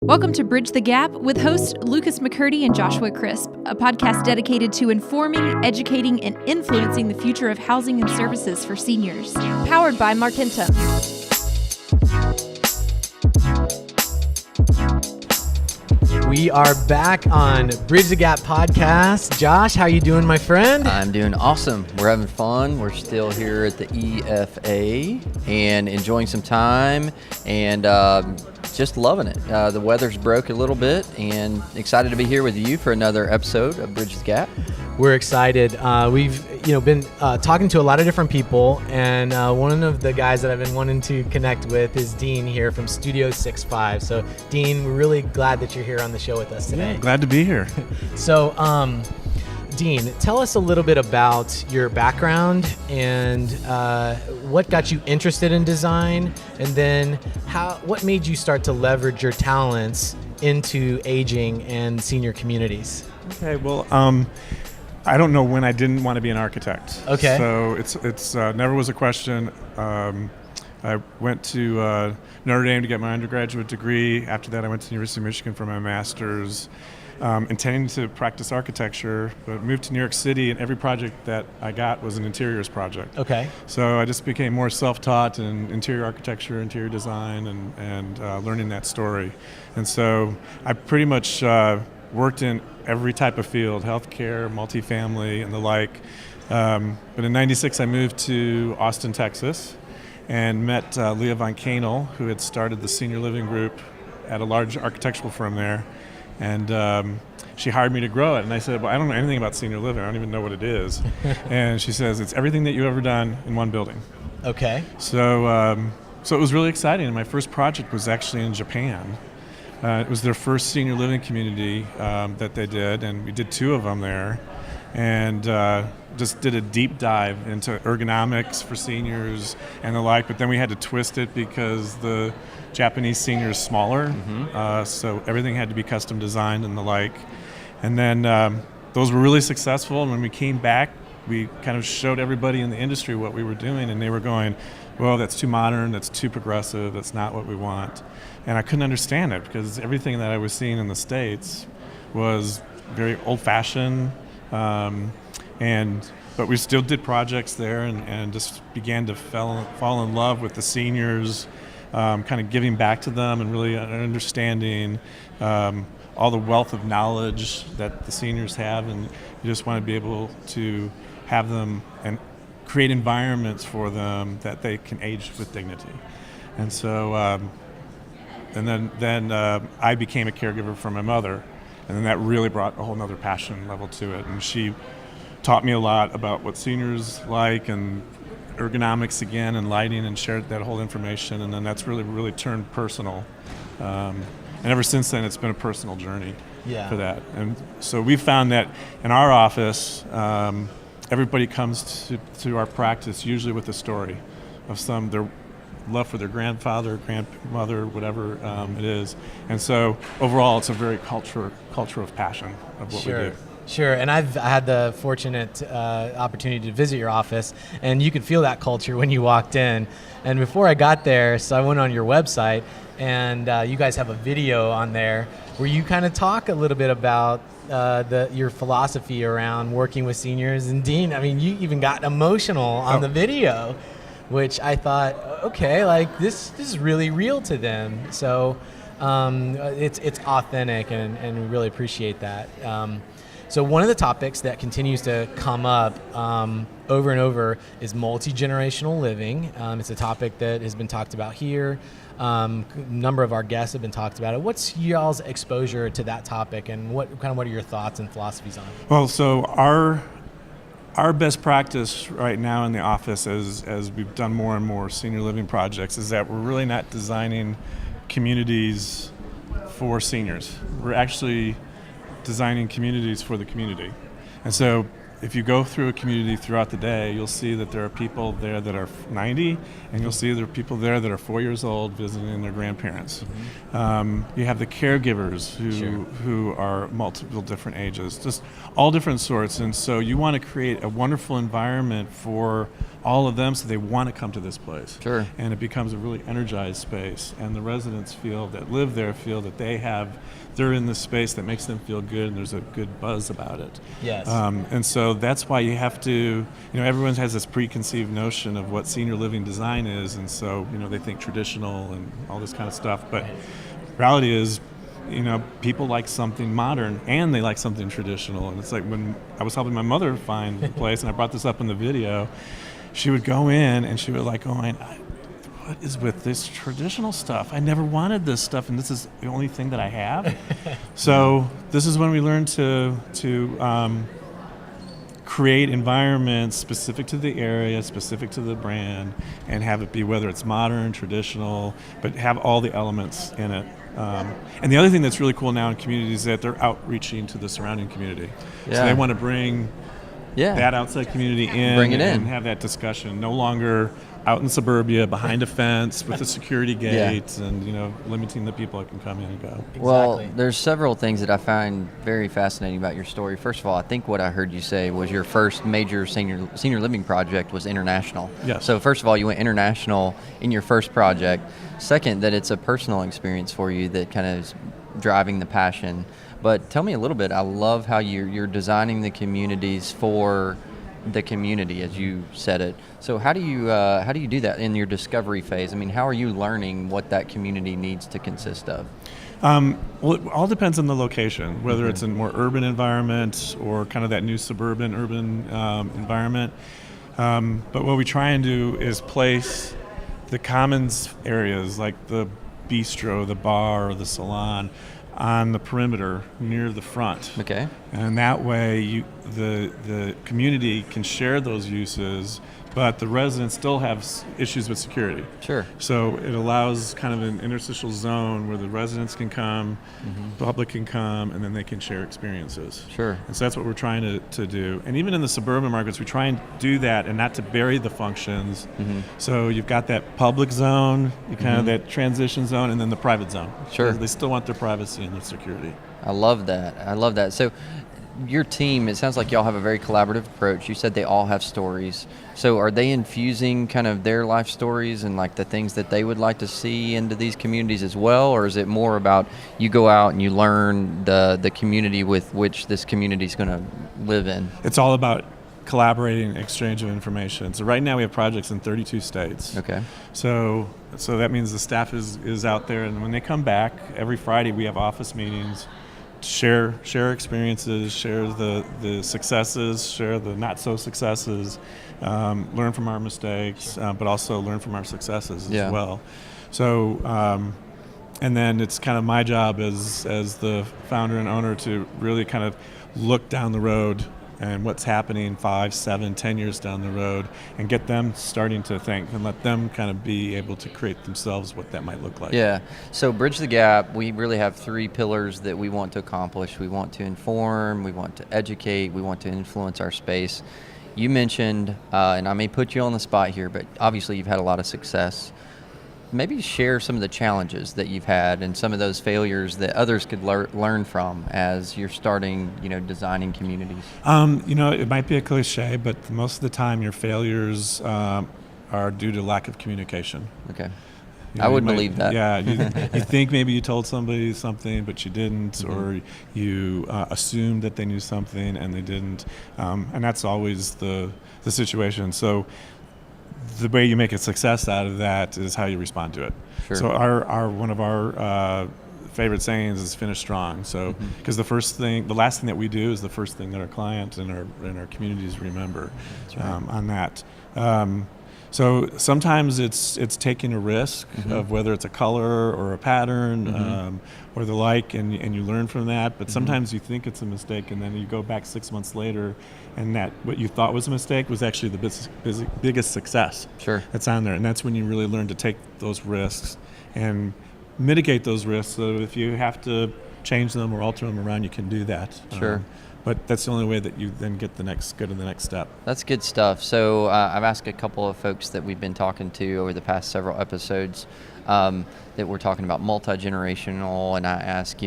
Welcome to Bridge the Gap with hosts Lucas McCurdy and Joshua Crisp, a podcast dedicated to informing, educating, and influencing the future of housing and services for seniors. Powered by Markentum. We are back on Bridge the Gap podcast. Josh, how you doing, my friend? I'm doing awesome. We're having fun. We're still here at the EFA and enjoying some time and just loving it. The weather's broke a little bit and excited to be here with you for another episode of Bridge the Gap. We're excited. We've been talking to a lot of different people, and one of the guys that I've been wanting to connect with is Dean here from Studio Six5. So, Dean, we're really glad that you're here on the show with us today. Yeah, glad to be here. So, Dean, tell us a little bit about your background and what got you interested in design, and then what made you start to leverage your talents into aging and senior communities? Okay, well, I don't know when I didn't want to be an architect. Okay. So it's never was a question. I went to Notre Dame to get my undergraduate degree. After that, I went to the University of Michigan for my master's, intending to practice architecture, but moved to New York City, and every project that I got was an interiors project. Okay. So I just became more self-taught in interior architecture, interior design, and learning that story. And so I pretty much worked in every type of field, healthcare, multifamily, and the like. But in '96, I moved to Austin, Texas, and met Leah Von Kanel, who had started the senior living group at a large architectural firm there. And she hired me to grow it. And I said, well, I don't know anything about senior living. I don't even know what it is. And she says, it's everything that you've ever done in one building. Okay. So it was really exciting. And my first project was actually in Japan. It was their first senior living community that they did, and we did 2 of them there, and just did a deep dive into ergonomics for seniors and the like, but then we had to twist it because the Japanese senior is smaller, so everything had to be custom designed and the like. And then those were really successful, and when we came back, we kind of showed everybody in the industry what we were doing, and they were going, well, that's too modern, that's too progressive, that's not what we want. And I couldn't understand it because everything that I was seeing in the States was very old-fashioned, but we still did projects there and just began to fall in love with the seniors, kind of giving back to them and really understanding all the wealth of knowledge that the seniors have, and you just want to be able to have them and create environments for them that they can age with dignity. And so and then I became a caregiver for my mother, and then that really brought a whole nother passion level to it. And she taught me a lot about what seniors like and ergonomics again and lighting, and shared that whole information. And then that's really turned personal. And ever since then, it's been a personal journey for that. And so we found that in our office, everybody comes to our practice usually with a story of their love for their grandfather, grandmother, whatever it is. And so overall, it's a very culture of passion of what we do. Sure, and I had the fortunate opportunity to visit your office, and you could feel that culture when you walked in. And before I got there, so I went on your website, and you guys have a video on there where you kind of talk a little bit about your philosophy around working with seniors. And Dean, I mean, you even got emotional on the video, which I thought, okay, like this is really real to them. So it's authentic, and we really appreciate that. So one of the topics that continues to come up over and over is multi-generational living. It's a topic that has been talked about here. A number of our guests have been talked about it. What's y'all's exposure to that topic, and what are your thoughts and philosophies on it? Well, so our best practice right now in the office, as we've done more and more senior living projects, is that we're really not designing communities for seniors. We're actually designing communities for the community. And so if you go through a community throughout the day, you'll see that there are people there that are 90, and you'll see there are people there that are 4 years old visiting their grandparents. You have the caregivers who are multiple different ages, just all different sorts. And so you want to create a wonderful environment for all of them, so they want to come to this place. Sure. And it becomes a really energized space, and the residents that live there feel that they're in this space that makes them feel good, and there's a good buzz about it. Yes. And so that's why you have to, everyone has this preconceived notion of what senior living design is, and so, they think traditional and all this kind of stuff, but reality is, people like something modern and they like something traditional. And it's like when I was helping my mother find the place, and I brought this up in the video, she would go in and she would what is with this traditional stuff? I never wanted this stuff, and this is the only thing that I have. So this is when we learn to create environments specific to the area, specific to the brand, and have it be whether it's modern, traditional, but have all the elements in it. And the other thing that's really cool now in communities is that they're outreaching to the surrounding community. Yeah. So they want to bring that outside community Bring it in. and have that discussion. No longer out in suburbia behind a fence with a security gate and limiting the people that can come in and go. Well, there's several things that I find very fascinating about your story. First of all, I think what I heard you say was your first major senior living project was international. Yes. So first of all, you went international in your first project. Second, that it's a personal experience for you that kind of is driving the passion. But tell me a little bit. I love how you're designing the communities for the community, as you said it. So how do you do that in your discovery phase? I mean, how are you learning what that community needs to consist of? Well, it all depends on the location, whether it's in more urban environment or kind of that new suburban urban environment. But what we try and do is place the commons areas like the bistro, the bar, or the salon on the perimeter near the front. Okay. And that way the community can share those uses, but the residents still have issues with security. Sure. So it allows kind of an interstitial zone where the residents can come, the public can come, and then they can share experiences. Sure. And so that's what we're trying to do. And even in the suburban markets, we try and do that and not to bury the functions. So you've got that public zone, you kind of that transition zone, and then the private zone. Sure. They still want their privacy and their security. I love that. So your team, it sounds like y'all have a very collaborative approach. You said they all have stories. So are they infusing kind of their life stories and like the things that they would like to see into these communities as well? Or is it more about you go out and you learn the community with which this community is going to live in? It's all about collaborating, exchange of information. So right now we have projects in 32 states. Okay. So that means the staff is out there, and when they come back, every Friday we have office meetings, share experiences, share the successes, share the not so successes, learn from our mistakes, but also learn from our successes as well. So and then it's kind of my job as the founder and owner to really kind of look down the road and what's happening 5, 7, 10 years down the road, and get them starting to think and let them kind of be able to create themselves what that might look like. Yeah. So Bridge the Gap, we really have 3 pillars that we want to accomplish. We want to inform, we want to educate, we want to influence our space. You mentioned, and I may put you on the spot here, but obviously you've had a lot of success. Maybe share some of the challenges that you've had and some of those failures that others could learn from as you're starting, designing communities. It might be a cliche, but most of the time your failures are due to lack of communication. Okay. I would believe that. Yeah, you think maybe you told somebody something, but you didn't, or you assumed that they knew something and they didn't, and that's always the situation. So the way you make a success out of that is how you respond to it. Sure. So our one of our favorite sayings is finish strong. So because the last thing that we do is the first thing that our clients and our communities remember. That's right. On that. So sometimes it's taking a risk of whether it's a color or a pattern or the like, and you learn from that. But sometimes you think it's a mistake, and then you go back 6 months later, and that what you thought was a mistake was actually the biggest success that's on there. And that's when you really learn to take those risks and mitigate those risks. So if you have to change them or alter them around, you can do that. Sure. But that's the only way that you then go to the next step. That's good stuff. So I've asked a couple of folks that we've been talking to over the past several episodes that we're talking about multi-generational, and I ask,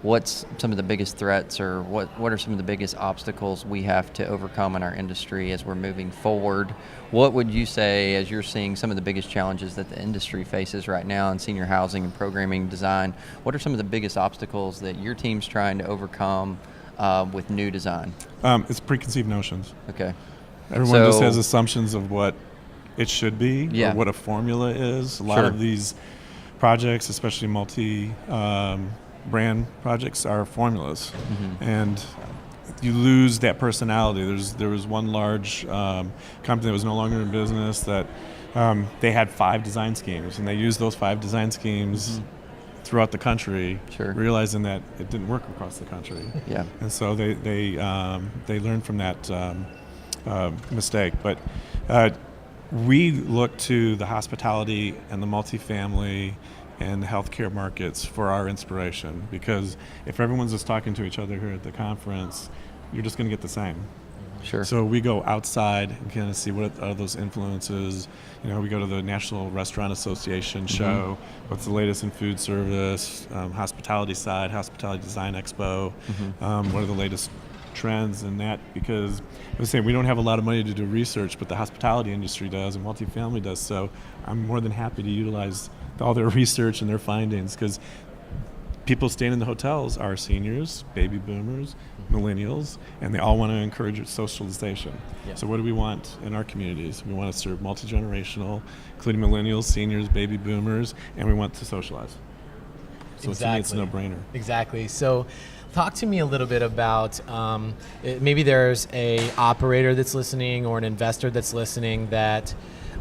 what's some of the biggest threats, or what are some of the biggest obstacles we have to overcome in our industry as we're moving forward? What would you say, as you're seeing some of the biggest challenges that the industry faces right now in senior housing and programming design, what are some of the biggest obstacles that your team's trying to overcome with new design? It's preconceived notions. Okay. Everyone just has assumptions of what it should be, Yeah. or what a formula is. A lot Sure. of these projects, especially multi-brand projects, are formulas, and you lose that personality. There was one large company that was no longer in business that they had 5 design schemes, and they used those 5 design schemes throughout the country, Sure. realizing that it didn't work across the country. Yeah. And so they learned from that mistake. But we look to the hospitality and the multifamily and the healthcare markets for our inspiration, because if everyone's just talking to each other here at the conference, you're just going to get the same. Sure. So we go outside and kind of see what are those influences. We go to the National Restaurant Association show. What's the latest in food service, hospitality side, Hospitality Design Expo. What are the latest trends in that? Because I was saying we don't have a lot of money to do research, but the hospitality industry does and multifamily does. So I'm more than happy to utilize all their research and their findings, because people staying in the hotels are seniors, baby boomers, millennials, and they all want to encourage socialization. Yeah. So what do we want in our communities? We want to serve multi-generational, including millennials, seniors, baby boomers, and we want to socialize. So to me, it's a no-brainer. Exactly. So talk to me a little bit about maybe there's a operator that's listening or an investor that's listening that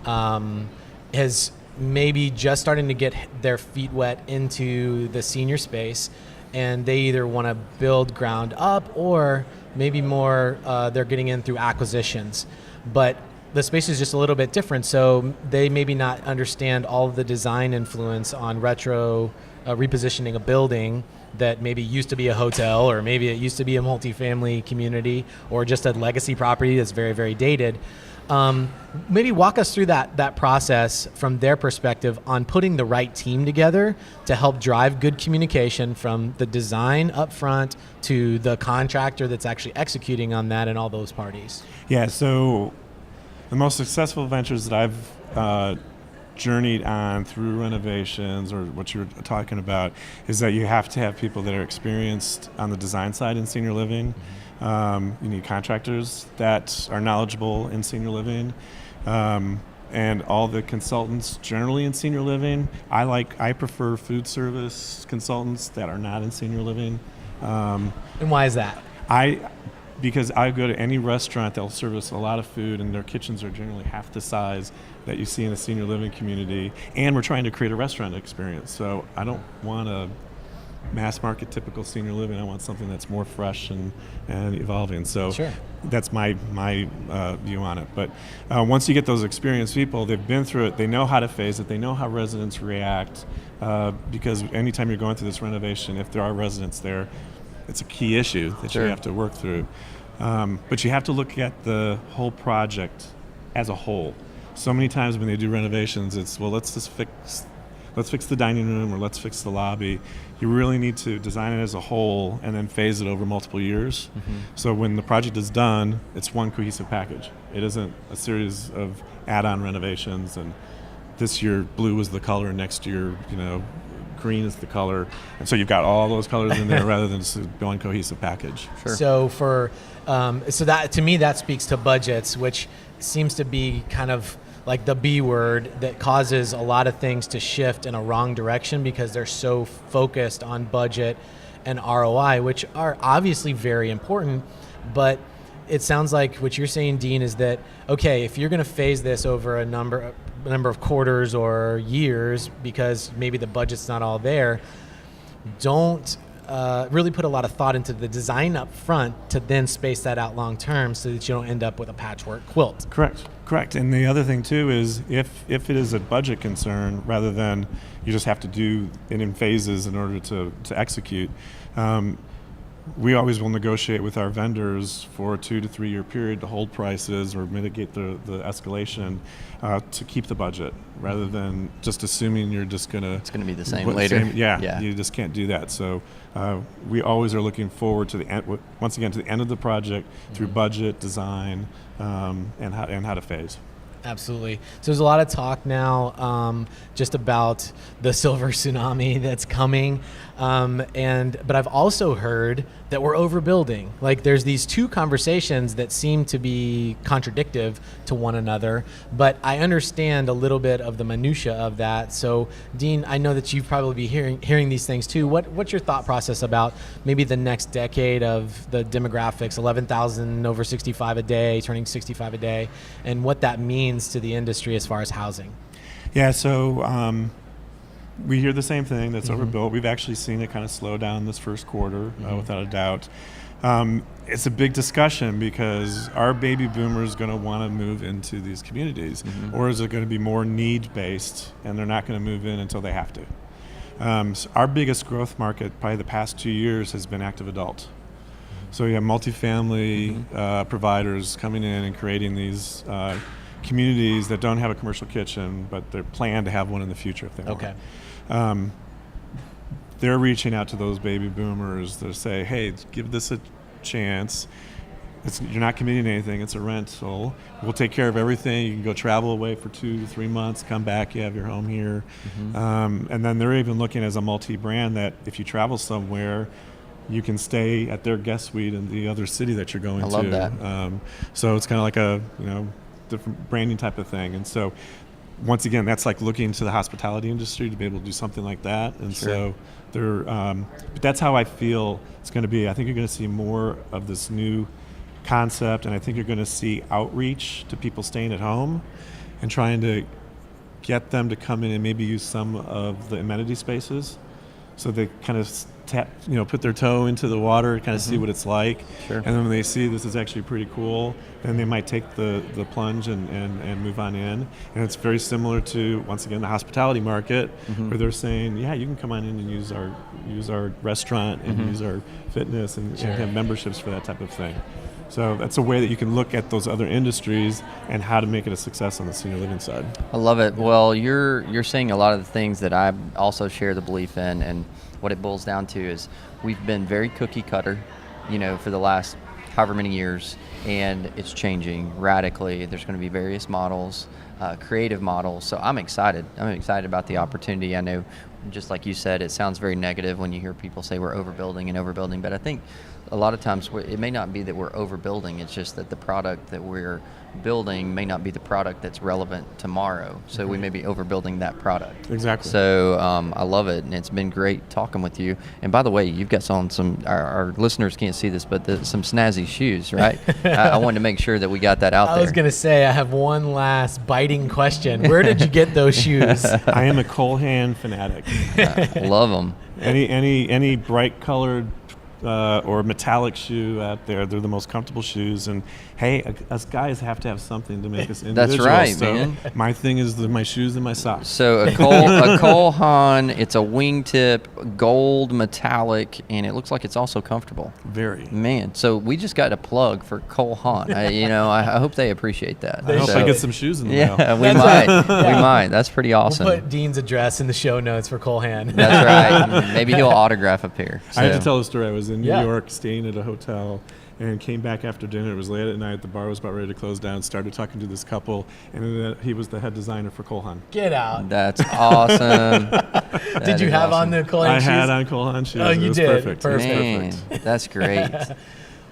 has maybe just starting to get their feet wet into the senior space, and they either want to build ground up, or maybe more they're getting in through acquisitions, but the space is just a little bit different, so they maybe not understand all of the design influence on retro repositioning a building that maybe used to be a hotel, or maybe it used to be a multifamily community, or just a legacy property that's very, very dated. Maybe walk us through that process from their perspective on putting the right team together to help drive good communication from the design up front to the contractor that's actually executing on that and all those parties. Yeah, so the most successful ventures that I've journeyed on through renovations, or what you're talking about, is that you have to have people that are experienced on the design side in senior living. You need contractors that are knowledgeable in senior living, and all the consultants generally in senior living. I prefer food service consultants that are not in senior living. And why is that? Because I go to any restaurant, they'll service a lot of food, and their kitchens are generally half the size that you see in a senior living community. And we're trying to create a restaurant experience. So I don't want a mass market typical senior living. I want something that's more fresh and evolving. So Sure. That's my view on it. But once you get those experienced people, they've been through it, they know how to phase it, they know how residents react, because anytime you're going through this renovation, if there are residents there, it's a key issue that Sure. you have to work through. But you have to look at the whole project as a whole. So many times when they do renovations, it's, well, let's fix the dining room, or let's fix the lobby. You really need to design it as a whole and then phase it over multiple years. So when the project is done, it's one cohesive package. It isn't a series of add-on renovations, and this year blue was the color, next year, green is the color. And so you've got all those colors in there rather than just one cohesive package. Sure. So so that, to me, that speaks to budgets, which seems to be kind of like the B word that causes a lot of things to shift in a wrong direction, because they're so focused on budget and ROI, which are obviously very important. But it sounds like what you're saying, Dean, is that, okay, if you're going to phase this over a number of quarters or years, because maybe the budget's not all there, don't really put a lot of thought into the design up front to then space that out long term, so that you don't end up with a patchwork quilt. Correct. And the other thing too is if it is a budget concern, rather than you just have to do it in phases in order to execute, we always will negotiate with our vendors for a 2 to 3 year period to hold prices or mitigate the escalation to keep the budget, rather than just assuming you're just going to... It's going to be the same later. You just can't do that. So we always are looking forward to the end, once again, to the end of the project through budget, design, and how to phase. Absolutely. So there's a lot of talk now just about the silver tsunami that's coming. But I've also heard that we're overbuilding. Like, there's these two conversations that seem to be contradictive to one another, but I understand a little bit of the minutia of that. So Dean, I know that you've probably be hearing these things too. What's your thought process about maybe the next decade of the demographics, 11,000 over 65 a day, turning 65 a day, and what that means to the industry as far as housing? Yeah, so we hear the same thing, that's overbuilt. We've actually seen it kind of slow down this first quarter, without a doubt. It's a big discussion because are baby boomers going to want to move into these communities, or is it going to be more need-based and they're not going to move in until they have to? So our biggest growth market, probably the past 2 years, has been active adult. So you have multifamily providers coming in and creating these communities that don't have a commercial kitchen, but they're planned to have one in the future if they want. Okay. They're reaching out to those baby boomers to say, hey, give this a chance. You're not committing to anything. It's a rental. We'll take care of everything. You can go travel away for 2 to 3 months, come back, you have your home here. And then they're even looking as a multi-brand that if you travel somewhere, you can stay at their guest suite in the other city that you're going to. I love that. So it's kind of like a different branding type of thing. And so once again, that's like looking to the hospitality industry to be able to do something like that. And so they're, but that's how I feel it's going to be. I think you're going to see more of this new concept, and I think you're going to see outreach to people staying at home and trying to get them to come in and maybe use some of the amenity spaces. So they kind of put their toe into the water, kind of see what it's like. And then when they see this is actually pretty cool, then they might take the plunge and move on in. And it's very similar to, once again, the hospitality market, where they're saying, yeah, you can come on in and use our restaurant and use our fitness and have memberships for that type of thing. So that's a way that you can look at those other industries and how to make it a success on the senior living side. I love it. Well, you're saying a lot of the things that I also share the belief in, and what it boils down to is we've been very cookie cutter, for the last however many years, and it's changing radically. There's going to be various models, creative models. So I'm excited. I'm excited about the opportunity. I know, just like you said, it sounds very negative when you hear people say we're overbuilding, but I think a lot of times it may not be that we're overbuilding, it's just that the product that we're building may not be the product that's relevant tomorrow. So we may be overbuilding that product. Exactly. So I love it, and it's been great talking with you. And by the way, you've got some our listeners can't see this, but some snazzy shoes, right? I wanted to make sure that we got that out there. I was going to say, I have one last biting question. Where did you get those shoes? I am a Colehan fanatic. Love them. Any bright colored or metallic shoe out there, they're the most comfortable shoes. And hey, us guys have to have something to make us individual. That's right, so man. My thing is my shoes and my socks. So a Cole Haan, it's a wingtip, gold metallic, and it looks like it's also comfortable. Very. Man, so we just got a plug for Cole Haan. I hope they appreciate that. I hope I get some shoes in the mail. Yeah, we might. We might. That's pretty awesome. We'll put Dean's address in the show notes for Colehan. That's right. Maybe he'll autograph up here. So. I have to tell the story. I was in New York staying at a hotel and came back after dinner. It was late at night. The bar was about ready to close down. Started talking to this couple, and he was the head designer for Cole Haan. Get out. That's awesome. Did you have on the Cole Haan shoes? I had on Cole Haan shoes. Oh, you did. Perfect. Man, that's great.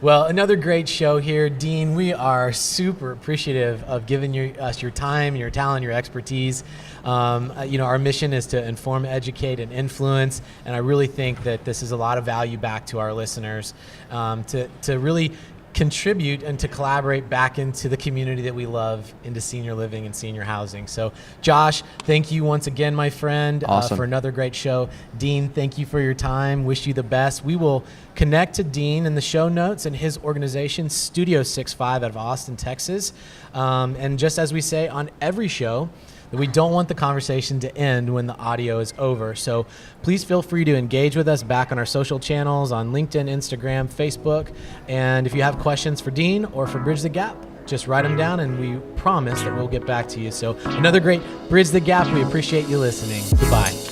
Well, another great show here. Dean, we are super appreciative of giving us your time, your talent, your expertise. Our mission is to inform, educate, and influence, and I really think that this is a lot of value back to our listeners to really contribute and to collaborate back into the community that we love, into senior living and senior housing. So, Josh, thank you once again, my friend, for another great show. Dean, thank you for your time. Wish you the best. We will connect to Dean in the show notes and his organization, Studio Six5 out of Austin, Texas. And just as we say on every show, that we don't want the conversation to end when the audio is over. So please feel free to engage with us back on our social channels on LinkedIn, Instagram, Facebook. And if you have questions for Dean or for Bridge the Gap, just write them down and we promise that we'll get back to you. So another great Bridge the Gap. We appreciate you listening. Goodbye.